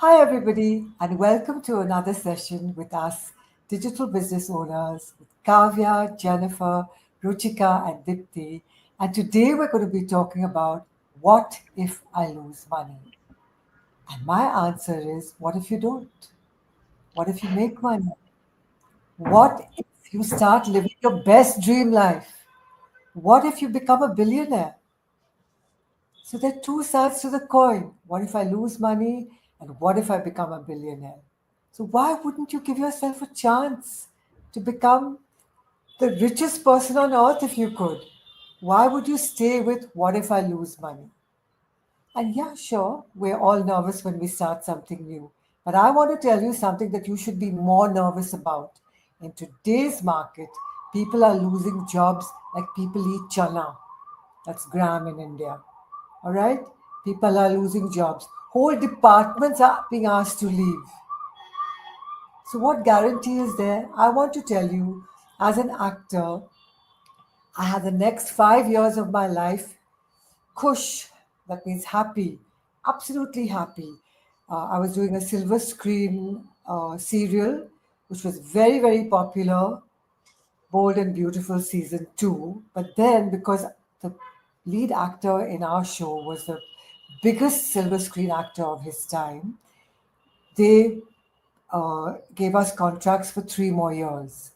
Hi, everybody, and welcome to another session with us, digital business owners, with Kavya, Jennifer, Ruchika, and Dipti. And today we're going to be talking about what if I lose money? And my answer is what if you don't? What if you make money? What if you start living your best dream life? What if you become a billionaire? So there are two sides to the coin. What if I lose money? And what if I become a billionaire? So why wouldn't you give yourself a chance to become the richest person on earth if you could? Why would you stay with what if I lose money? And yeah, sure, we're all nervous when we start something new. But I want to tell you something that you should be more nervous about. In today's market, people are losing jobs like people eat chana. That's gram in India. All right? People are losing jobs. Whole departments are being asked to leave. So, what guarantee is there? I want to tell you, as an actor, I had the next 5 years of my life kush, that means happy, absolutely happy. I was doing a silver screen serial, which was very, very popular, Bold and Beautiful season two. But then, because the lead actor in our show was the biggest silver screen actor of his time, they gave us contracts for 3 more years.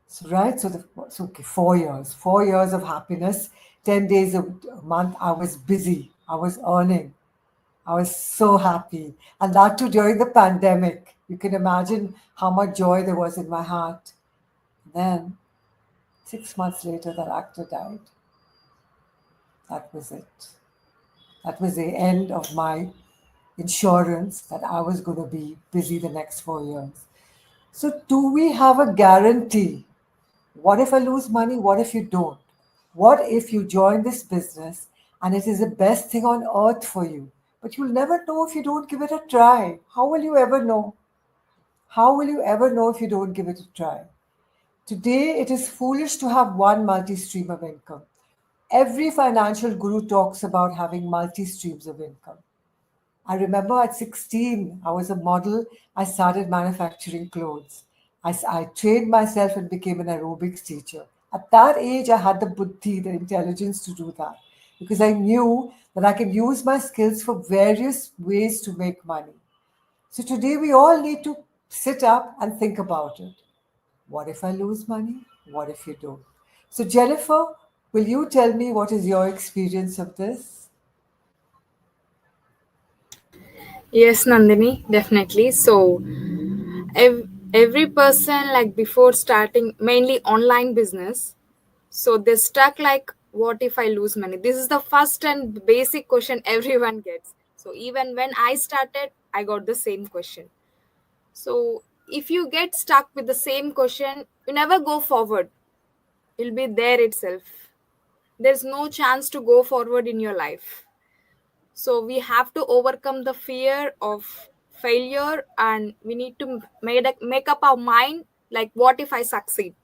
So, right, so okay, 4 years, 4 years of happiness, 10 days a month. I was busy, I was earning, I was so happy, and that too during the pandemic. You can imagine how much joy there was in my heart. Then 6 months later, that actor died. That was it. That was the end of my insurance that I was going to be busy the next 4 years. So, do we have a guarantee? What if I lose money? What if you don't? What if you join this business and it is the best thing on earth for you? But you'll never know if you don't give it a try. How will you ever know? How will you ever know if you don't give it a try? Today, it is foolish to have one multi stream of income. Every financial guru talks about having multi streams of income. I remember at 16, I was a model. I started manufacturing clothes. I trained myself and became an aerobics teacher. At that age, I had the buddhi, the intelligence to do that because I knew that I can use my skills for various ways to make money. So today, we all need to sit up and think about it. What if I lose money? What if you don't? So, Jennifer, will you tell me what is your experience of this? Yes, Nandini, definitely. So, every person, like before starting mainly online business, so they're stuck like, what if I lose money? This is the first and basic question everyone gets. So, even when I started, I got the same question. So, if you get stuck with the same question, you never go forward. You'll be there itself. There's no chance to go forward in your life. So we have to overcome the fear of failure, and we need to make up our mind like, what if I succeed?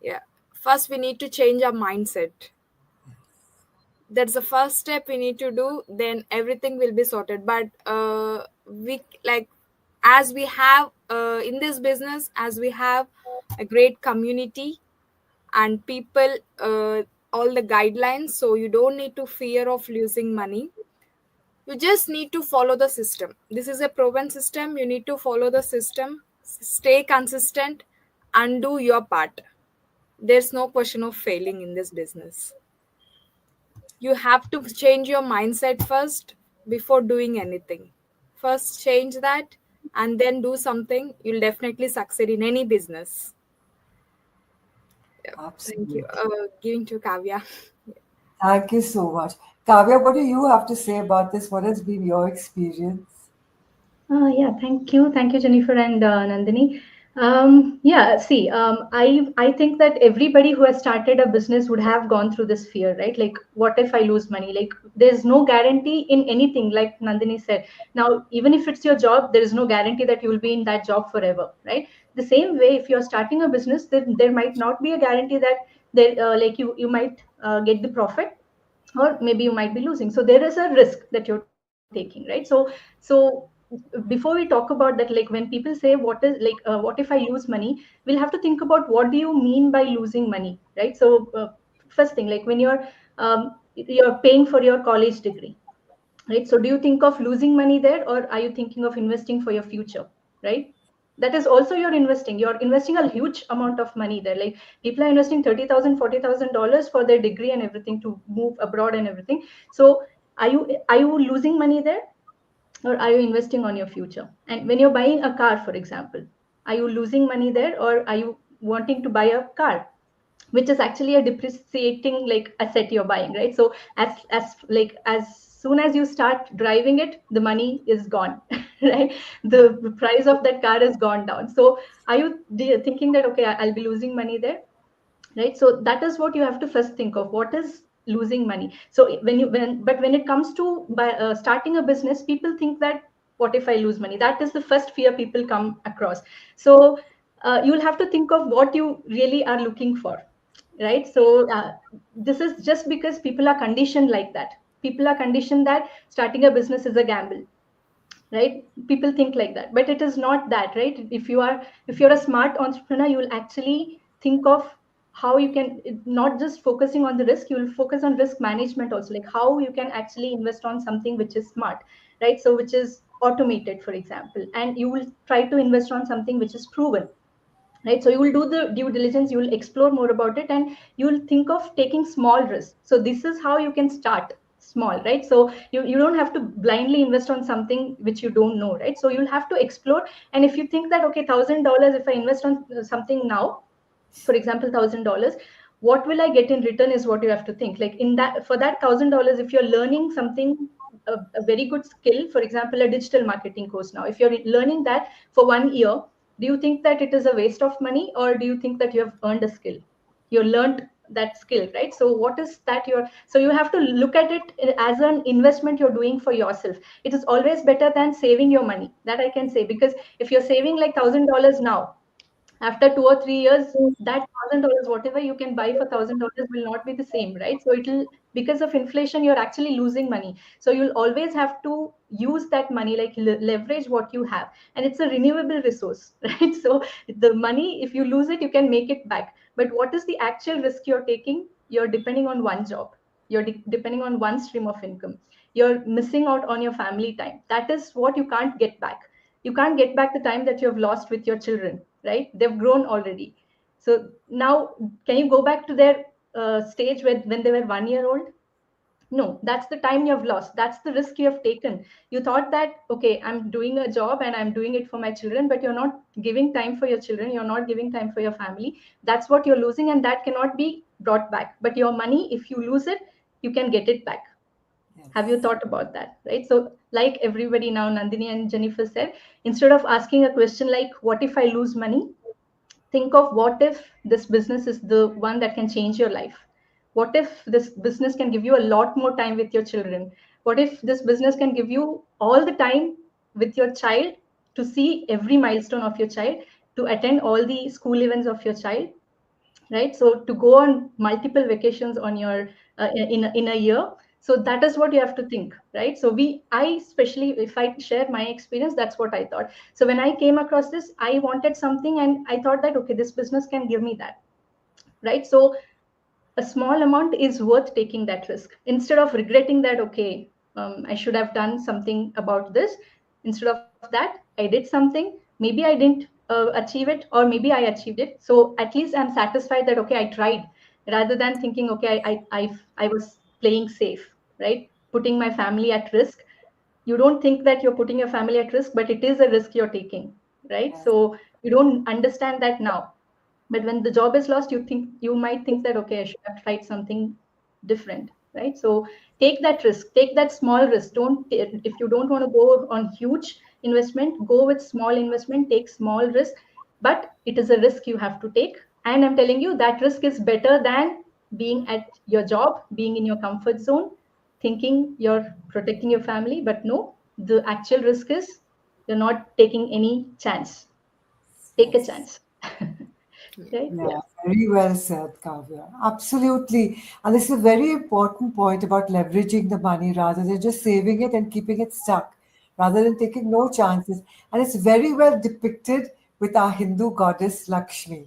Yeah. First, we need to change our mindset. That's the first step we need to do. Then everything will be sorted. But we like, as we have in this business, as we have a great community and people, all the guidelines, so you don't need to fear of losing money. You just need to follow the system. This is a proven system. You need to follow the system, stay consistent, and do your part. There's no question of failing in this business. You have to change your mindset first before doing anything. First, change that and then do something. You'll definitely succeed in any business. Yeah. Thank you. Absolutely. Giving to Kavya. Thank you so much. Kavya, what do you have to say about this? What has been your experience? Yeah, thank you. Thank you, Jennifer and Nandini. Yeah, see, I think that everybody who has started a business would have gone through this fear, right? Like, what if I lose money? Like, there's no guarantee in anything, like Nandini said. Now, even if it's your job, there is no guarantee that you will be in that job forever, right? The same way, if you're starting a business, then there might not be a guarantee that like you might get the profit, or maybe you might be losing. So there is a risk that you're taking. taking, right? So before we talk about that, like when people say what is like what if I lose money, we'll have to think about what do you mean by losing money, right? So first thing, like when you're paying for your college degree, right? So do you think of losing money there, or are you thinking of investing for your future, right? That is also you're investing a huge amount of money there. Like people are investing $30,000 $40,000 for their degree and everything to move abroad and everything. So are you losing money there, or are you investing on your future? And when you're buying a car, for example, are you losing money there, or are you wanting to buy a car which is actually a depreciating like asset you're buying, right? So as soon as you start driving it, the money is gone, right? The price of that car has gone down. So are you thinking that okay, I'll be losing money there, right? So that is what you have to first think of, what is losing money. So when it comes to starting a business, people think that what if I lose money? That is the first fear people come across. So you'll have to think of what you really are looking for, right? So this is just because people are conditioned like that. People are conditioned that starting a business is a gamble, right? People think like that, but it is not that, right? If you're a smart entrepreneur, you will actually think of how you can not just focusing on the risk, you will focus on risk management also, like how you can actually invest on something which is smart, right? So which is automated, for example, and you will try to invest on something which is proven, right? So you will do the due diligence, you will explore more about it, and you will think of taking small risks. So this is how you can start small, right? So you don't have to blindly invest on something which you don't know, right? So you'll have to explore. And if you think that okay, $1,000 if I invest on something now, for example, $1,000, what will I get in return is what you have to think. Like in that, for that $1,000, if you're learning something, a very good skill, for example, a digital marketing course, now if you're learning that for 1 year, do you think that it is a waste of money, or do you think that you have earned a skill? You learned that skill, right? So what is that you're, so you have to look at it as an investment you're doing for yourself. It is always better than saving your money, that I can say, because if you're saving like $1,000 now, after 2 or 3 years, that $1,000 whatever you can buy for $1,000 will not be the same, right? So it'll, because of inflation, you're actually losing money. So you'll always have to use that money, like leverage what you have, and it's a renewable resource, right? So the money, if you lose it, you can make it back. But what is the actual risk you're taking? You're depending on one job, you're depending on one stream of income, you're missing out on your family time. That is what you can't get back. You can't get back the time that you have lost with your children, right? They've grown already. So now, can you go back to their stage when they were 1 year old? No, that's the time you have lost. That's the risk you have taken. You thought that, okay, I'm doing a job and I'm doing it for my children, but you're not giving time for your children. You're not giving time for your family. That's what you're losing, and that cannot be brought back. But your money, if you lose it, you can get it back. Yes. Have you thought about that, right? So like everybody now, Nandini and Jennifer said, instead of asking a question like, what if I lose money? Think of what if this business is the one that can change your life? What if this business can give you a lot more time with your children? What if this business can give you all the time with your child, to see every milestone of your child, to attend all the school events of your child, right? So to go on multiple vacations on your in a year. So that is what you have to think, right? So I, especially if I share my experience, that's what I thought. So when I came across this, I wanted something, and I thought that okay, this business can give me that, right? So a small amount is worth taking that risk, instead of regretting that okay, I should have done something about this. Instead of that, I did something, maybe I didn't achieve it, or maybe I achieved it, so at least I'm satisfied that okay, I tried, rather than thinking okay, I was playing safe, right? Putting my family at risk. You don't think that you're putting your family at risk, but it is a risk you're taking, right? Yes. So you don't understand that now, but when the job is lost, you might think that okay, I should have tried something different, right? So take that risk, take that small risk. Don't, if you don't want to go on huge investment, go with small investment, take small risk, but it is a risk you have to take. And I'm telling you, that risk is better than being at your job, being in your comfort zone, thinking you're protecting your family, but no, the actual risk is you're not taking any chance. Take a Yes. chance. right? Yeah, very well said, Kavya. Absolutely. And this is a very important point about leveraging the money rather than just saving it and keeping it stuck, rather than taking no chances. And it's very well depicted with our Hindu goddess Lakshmi.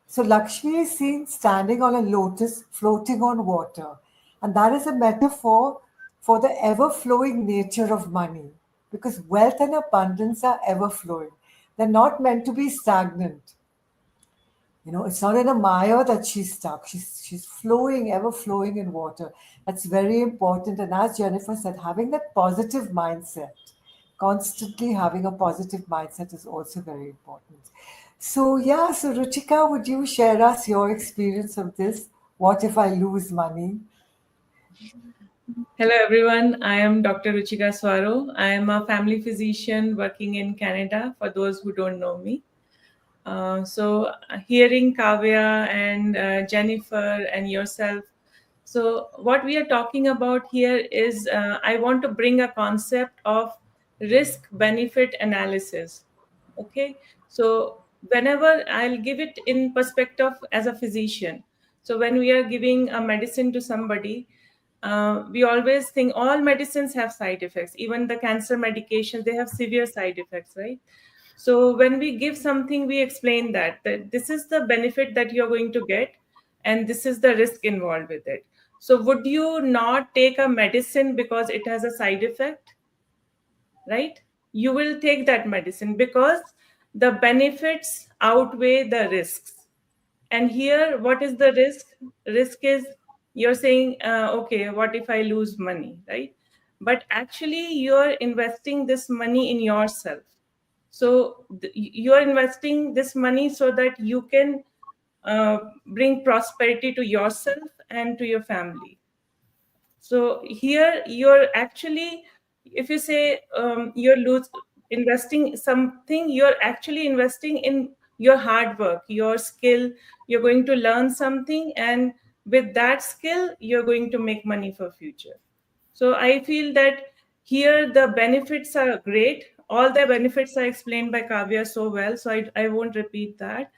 So Lakshmi is seen standing on a lotus floating on water. And that is a metaphor for the ever flowing nature of money because wealth and abundance are ever flowing. They're not meant to be stagnant. It's not in a mire that she's stuck. She's flowing, ever flowing in water. That's very important. And as Jennifer said, having that positive mindset, constantly having a positive mindset is also very important. So yeah, so Ruchika, would you share us your experience of this? What if I lose money? Hello, everyone. I am Dr. Ruchika Swaro. I am a family physician working in Canada, for those who don't know me. Hearing Kavya and Jennifer and yourself, so what we are talking about here is I want to bring a concept of risk benefit analysis. Okay, so whenever I'll give it in perspective as a physician. So when we are giving a medicine to somebody, we always think all medicines have side effects. Even the cancer medications, they have severe side effects, right? So when we give something, we explain that this is the benefit that you're going to get, and this is the risk involved with it. So would you not take a medicine because it has a side effect? Right? You will take that medicine because the benefits outweigh the risks. And here, what is the risk? Risk is you're saying, okay, what if I lose money, right? But actually, you're investing this money in yourself. So you're investing this money so that you can bring prosperity to yourself and to your family. So here you're actually, if you say investing something, you're actually investing in your hard work, your skill. You're going to learn something, and with that skill, you're going to make money for future. So I feel that here the benefits are great. All the benefits are explained by Kavya so well, so I won't repeat that.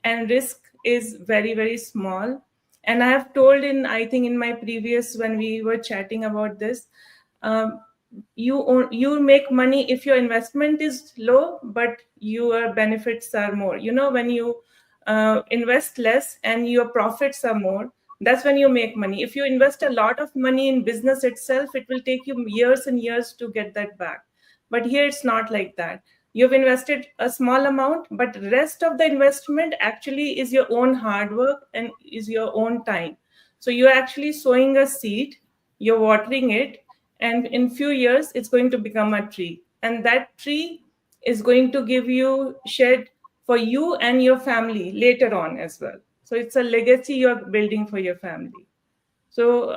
And risk is very, very small. And I have told I think in my previous, when we were chatting about this, um, you make money if your investment is low, but your benefits are more. When you invest less and your profits are more, that's when you make money. If you invest a lot of money in business itself, it will take you years and years to get that back. But here it's not like that. You've invested a small amount, but rest of the investment actually is your own hard work and is your own time. So you're actually sowing a seed, you're watering it, and in few years it's going to become a tree, and that tree is going to give you shed for you and your family later on as well. So it's a legacy you're building for your family. So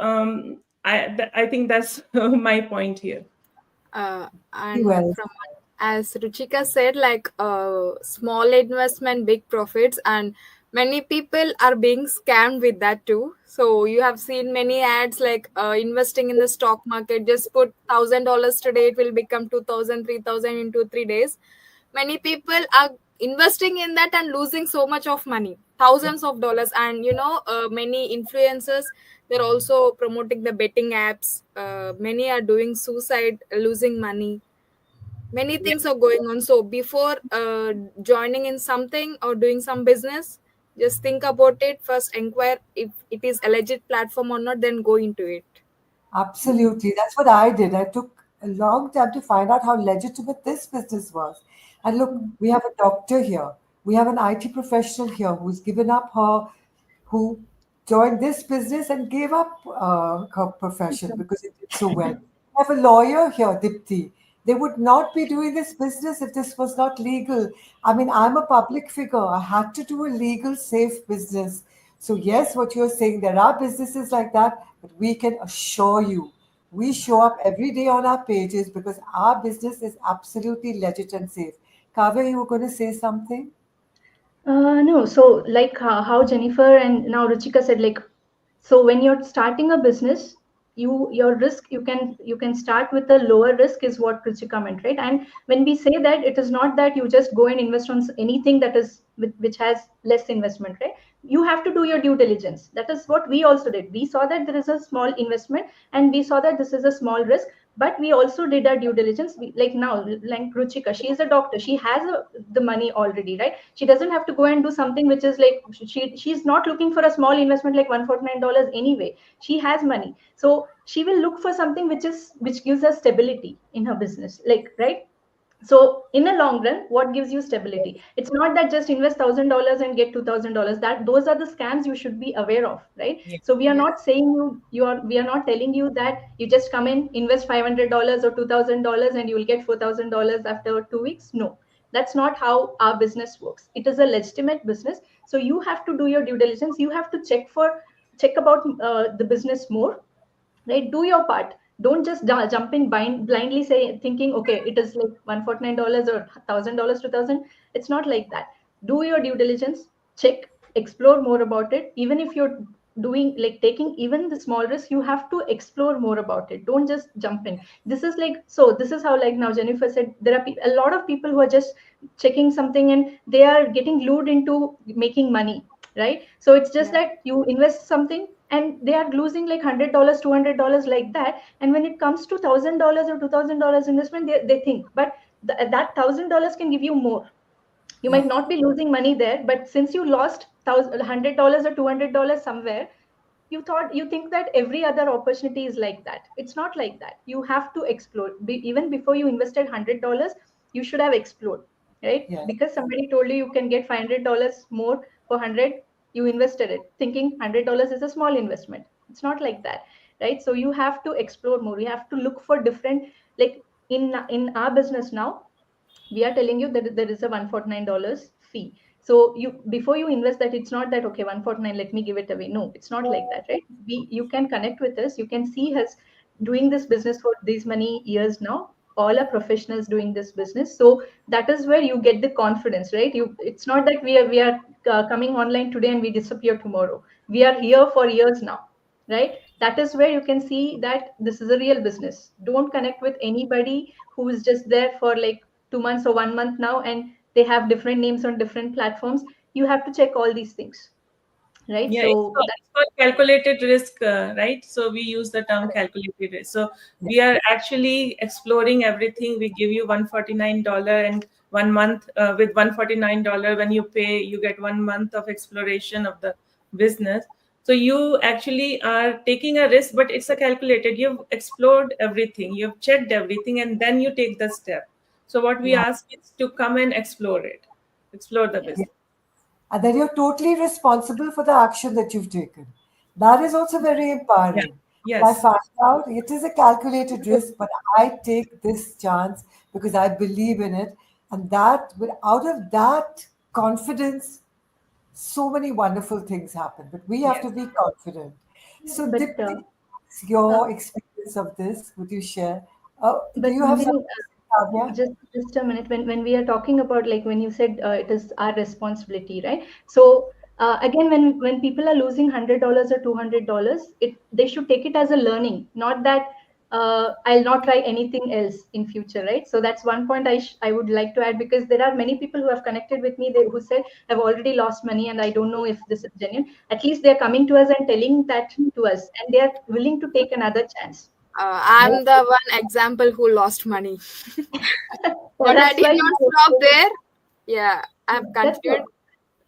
I think that's my point here. Very And well. from as Ruchika said, like small investment, big profits, and many people are being scammed with that too. So you have seen many ads like investing in the stock market. Just put $1,000 today, it will become 2,000, 3,000 in 2 3 days. Many people are investing in that and losing so much of money, thousands of dollars. And many influencers, they're also promoting the betting apps. Many are doing suicide, losing money. Many Yeah. things are going on. So before joining in something or doing some business, just think about it first, inquire if it is a legit platform or not, then go into it. Absolutely. That's what I did. I took a long time to find out how legitimate this business was. And look, we have a doctor here. We have an IT professional here who's given up who joined this business and gave up her profession because it did so well. We have a lawyer here, Dipti. They would not be doing this business if this was not legal. I mean, I'm a public figure. I had to do a legal, safe business. So, yes, what you're saying, there are businesses like that, but we can assure you, we show up every day on our pages because our business is absolutely legit and safe. Kavya, you were going to say something? No, so like how Jennifer and now Ruchika said, like, so when you're starting a business, your risk, you can start with a lower risk, is what Ruchika meant, right? And when we say that, it is not that you just go and invest on anything that is which has less investment, right? You have to do your due diligence. That is what we also did. We saw that there is a small investment, and we saw that this is a small risk, but we also did our due diligence. Like now, like Ruchika, she is a doctor, she has the money already, right? She doesn't have to go and do something which is like, she's not looking for a small investment like $149 anyway. She has money, so she will look for something which gives her stability in her business, like, right? So in the long run, what gives you stability? It's not that just invest $1,000 and get $2,000. That those are the scams you should be aware of, right? Yeah. So we are Yes. not saying we are not telling you that you just come in, invest $500 or $2,000 and you will get $4,000 after 2 weeks. No, that's not how our business works. It is a legitimate business, so you have to do your due diligence. You have to check about the business more, right? Do your part. Don't just jumping blindly say thinking, okay, it is like $149 or $1,000, 2,000. It's not like that. Do your due diligence, check, explore more about it. Even if you're doing like taking even the small risk, you have to explore more about it. Don't just jump in. This is like, so this is how, like now Jennifer said, there are a lot of people who are just checking something and they are getting lured into making money, right? So it's just Yeah. that you invest something and they are losing like $100, $200 like that. And when it comes to $1,000 or $2,000 investment, they think, but that $1,000 can give you more. You Yeah. might not be losing money there, but since you lost $100 or $200 somewhere, you think that every other opportunity is like that. It's not like that. You have to explore. Even before you invested $100, you should have explored, right? Yeah. Because somebody told you can get $500 more for 100, you invested it thinking $100 is a small investment. It's not like that, right? So you have to explore more. You have to look for different, like in our business now, we are telling you that there is a $149 fee. So you, before you invest that, it's not that okay, 149, let me give it away. No, it's not like that, right? You can connect with us. You can see us doing this business for these many years now. All are professionals doing this business. So that is where you get the confidence, right? It's not that we are coming online today and we disappear tomorrow. We are here for years now, right? That is where you can see that this is a real business. Don't connect with anybody who is just there for like 2 months or 1 month now and they have different names on different platforms. You have to check all these things, right? Yeah, So that's it's called calculated risk, right? So we use the term correct. calculated risk. So we are actually exploring everything. We give you $149 and 1 month with $149. When you pay, you get 1 month of exploration of the business. So you actually are taking a risk, but it's a calculated. You've explored everything, you've checked everything, and then you take the step. So what we Yeah. ask is to come and explore it, explore the Yeah. business. And then you're totally responsible for the action that you've taken. That is also very Yeah. empowering. I Yes. find out it is a calculated risk, but I take this chance because I believe in it. And that, out of that confidence, so many wonderful things happen. But we have to Yes. be confident. So, But Dipti, uh, your experience of this, would you share? Do but you have Nandini, something to say, Kavya? just a minute. When we are talking about, like when you said it is our responsibility, right? So again, when people are losing $100 or $200, they should take it as a learning, not that I'll not try anything else in future, right? So that's one point I would like to add, because there are many people who have connected with me, who said I've already lost money and I don't know if this is genuine. At least they're coming to us and telling that to us, and they are willing to take another chance. I'm the one example who lost money, Yeah, but I that's did why not stop there. Yeah, I've that's what. continued.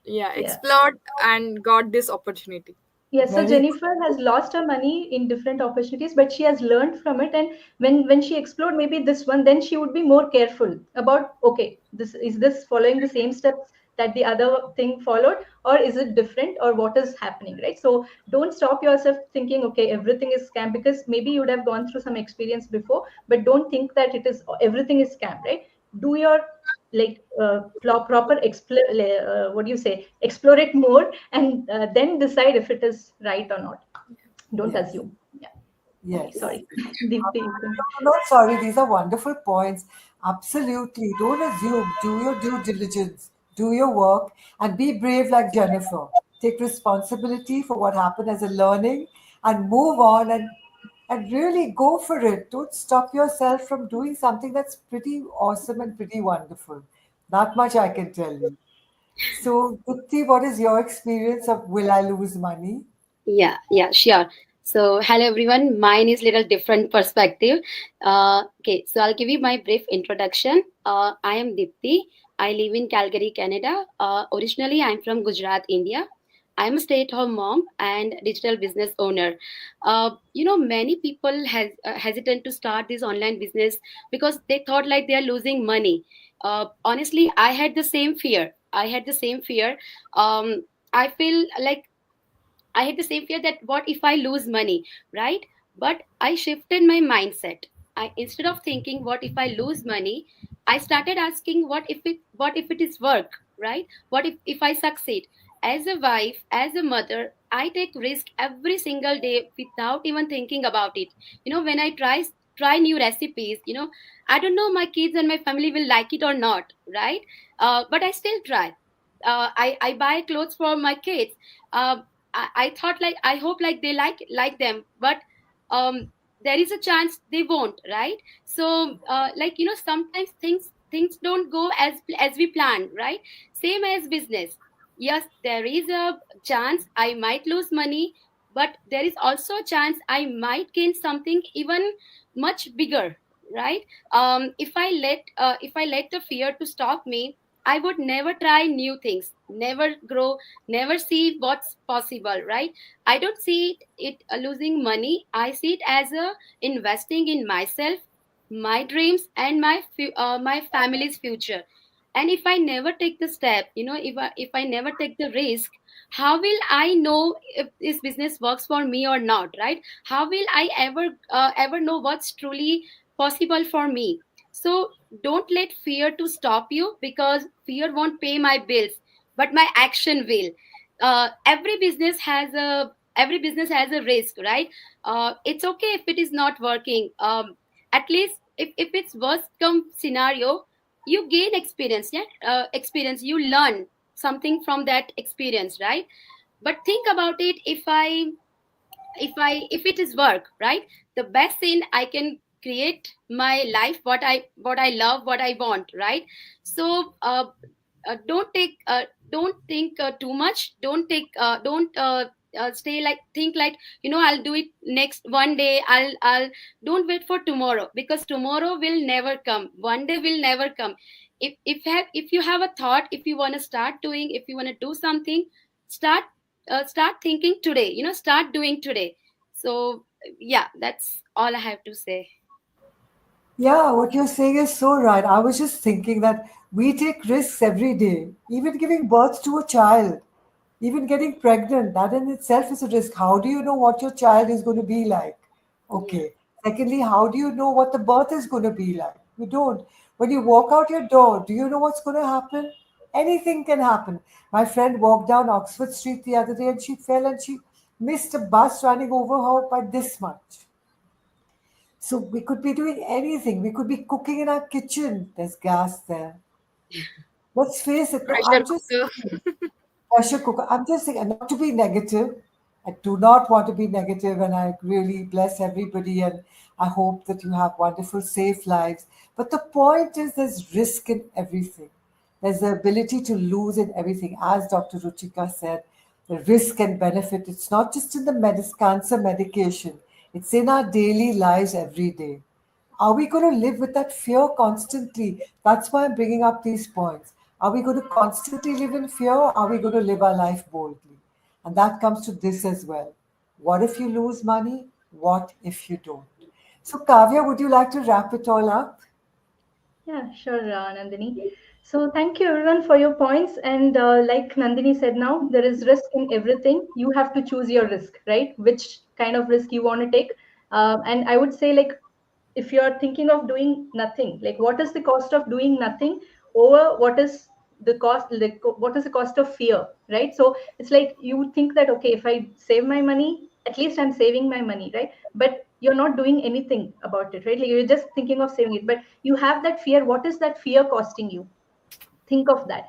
Yeah, Yeah. explored and got this opportunity. Yes, so Very Jennifer has lost her money in different opportunities, but she has learned from it. And when she explored maybe this one, then she would be more careful about, okay, this following the same steps that the other thing followed, or is it different, or what is happening, right? So don't stop yourself thinking, okay, everything is scam, because maybe you would have gone through some experience before, but don't think that it is everything is scam, right? Do your like proper what do you say, explore it more, and then decide if it is right or not. Don't yes, assume. Yeah. Okay, yes. sorry. Deepti, you can. No, sorry, these are wonderful points. Absolutely. Don't assume. Do your due diligence, do your work, and be brave like Jennifer. Take responsibility for what happened as a learning and move on and and really go for it. Don't stop yourself from doing something that's pretty awesome and pretty wonderful. That much I can tell you. So, Dipti, what is your experience of will I lose money? Yeah, sure. So, hello everyone. Mine is little different perspective. Okay, so I'll give you my brief introduction. I am Dipti. I live in Calgary, Canada. Originally, I'm from Gujarat, India. I'm a stay-at-home mom and digital business owner. Many people hesitant to start this online business because they thought like they are losing money. Honestly, I had the same fear. I feel like I had the same fear that what if I lose money, right? But I shifted my mindset. I instead of thinking what if I lose money, I started asking what if it is work, right? What if I succeed? As a wife, as a mother, I take risk every single day without even thinking about it. When I try new recipes, I don't know my kids and my family will like it or not, right? But I still try. I buy clothes for my kids. I thought like I hope like they like them, but there is a chance they won't, right? So sometimes things don't go as we plan, right? Same as business. Yes, there is a chance I might lose money, but there is also a chance I might gain something even much bigger, right? If I let the fear to stop me, I would never try new things, never grow, never see what's possible, right? I don't see it losing money. I see it as a investing in myself, my dreams, and my family's future. And if I never take the step, if I never take the risk, how will I know if this business works for me or not, right? How will I ever know what's truly possible for me? So don't let fear to stop you, because fear won't pay my bills, but my action will. Every business has a risk, right? It's okay if it is not working. At least if it's worst come scenario, you gain experience. Yeah, experience, you learn something from that experience, right? But think about it. If it is work, right? The best thing I can create my life, what I love, what I want, right? So don't think too much. Don't stay like think like, I'll do it next one day. I'll Don't wait for tomorrow, because tomorrow will never come, one day will never come. If you have a thought, if you want to start doing, if you want to do something, start start thinking today, start doing today. So yeah, that's all I have to say. Yeah, what you're saying is so right. I was just thinking that we take risks every day, even giving birth to a child, even getting pregnant. That in itself is a risk. How do you know what your child is going to be like? Yeah. Okay. Secondly, how do you know what the birth is going to be like? You don't. When you walk out your door, do you know what's going to happen? Anything can happen. My friend walked down Oxford Street the other day and she fell and she missed a bus running over her by this much. So we could be doing anything. We could be cooking in our kitchen. There's gas there. Let's face it. No, Pressure I'm just cooker. pressure cooker. I'm just saying, and not to be negative. I do not want to be negative, and I really bless everybody, and I hope that you have wonderful, safe lives. But the point is, there's risk in everything. There's the ability to lose in everything, as Dr. Ruchika said. The risk and benefit. It's not just in the cancer medication. It's in our daily lives every day. Are we going to live with that fear constantly? That's why I'm bringing up these points. Are we going to constantly live in fear, or are we going to live our life boldly? And that comes to this as well. What if you lose money? What if you don't? So, Kavya, would you like to wrap it all up? Yeah, sure, Nandini. So thank you everyone for your points. And like Nandini said, now there is risk in everything. You have to choose your risk, right? Which kind of risk you want to take. And I would say, like, if you are thinking of doing nothing, like, what is the cost of doing nothing over what is the cost, like, what is the cost of fear, right? So it's like you would think that, okay, if I save my money, at least I'm saving my money, right? But you're not doing anything about it, right? Like, you're just thinking of saving it, but you have that fear. What is that fear costing you? Think of that.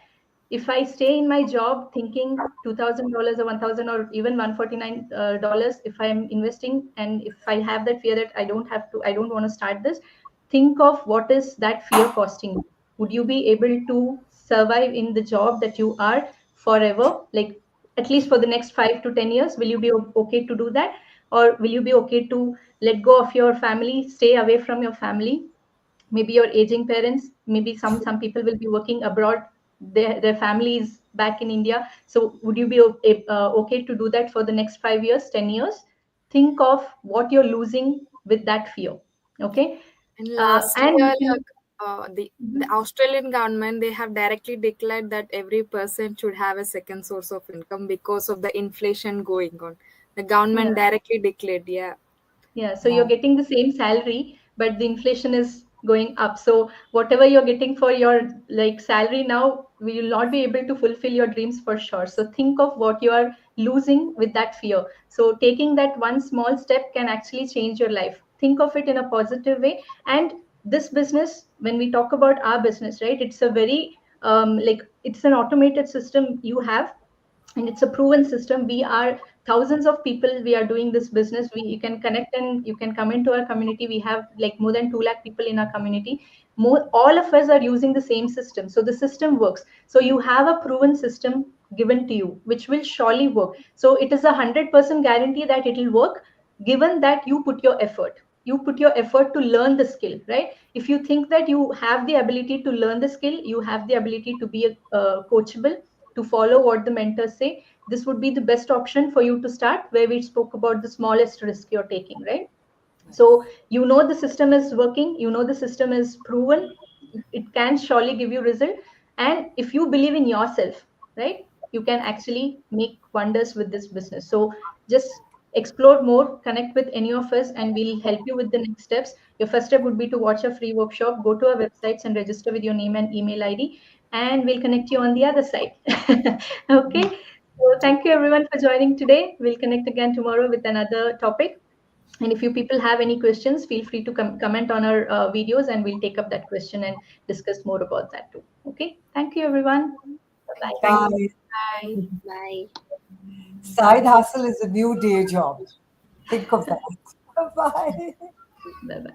if I stay in my job thinking $2,000 or $1,000 or even $149, if I'm investing, and if I have that fear that I don't want to start this, think of what is that fear costing you. Would you be able to survive in the job that you are forever, like at least for the next 5 to 10 years? Will you be okay to do that? Or will you be okay to let go of your family, stay away from your family, maybe your aging parents, maybe some people will be working abroad, their families back in India? So would you be okay to do that for the next 5 years, 10 years? Think of what you're losing with that fear. Okay. And last And year, you like, the Australian government, they have directly declared that every person should have a second source of income because of the inflation going on. The government yeah. directly declared, yeah. Yeah, so Yeah. you're getting the same salary, but the inflation is going up. So whatever you're getting for your like salary now, we will not be able to fulfill your dreams for sure. So think of what you are losing with that fear. So taking that one small step can actually change your life. Think of it in a positive way. And this business, when we talk about our business, right, it's a very like it's an automated system you have, and it's a proven system. We are thousands of people, we are doing this business. You can connect and you can come into our community. We have like more than 2 lakh people in our community. All of us are using the same system, so the system works. So you have a proven system given to you which will surely work. So it is 100% guarantee that it will work, given that you put your effort. You put your effort to learn the skill, right? If you think that you have the ability to learn the skill, you have the ability to be coachable, to follow what the mentors say, this would be the best option for you to start, where we spoke about the smallest risk you're taking, right? So you know the system is working, you know the system is proven, it can surely give you result. And if you believe in yourself, right, you can actually make wonders with this business. So just explore more, connect with any of us, and we'll help you with the next steps. Your first step would be to watch a free workshop, go to our websites and register with your name and email ID, and we'll connect you on the other side. Okay. So thank you everyone for joining today. We'll connect again tomorrow with another topic. And if you people have any questions, feel free to comment on our videos, and we'll take up that question and discuss more about that too. Okay. Thank you, everyone. Bye. Thank you. Bye. Bye. Bye. Side hustle is a new day job. Think of that. Bye. Bye. Bye.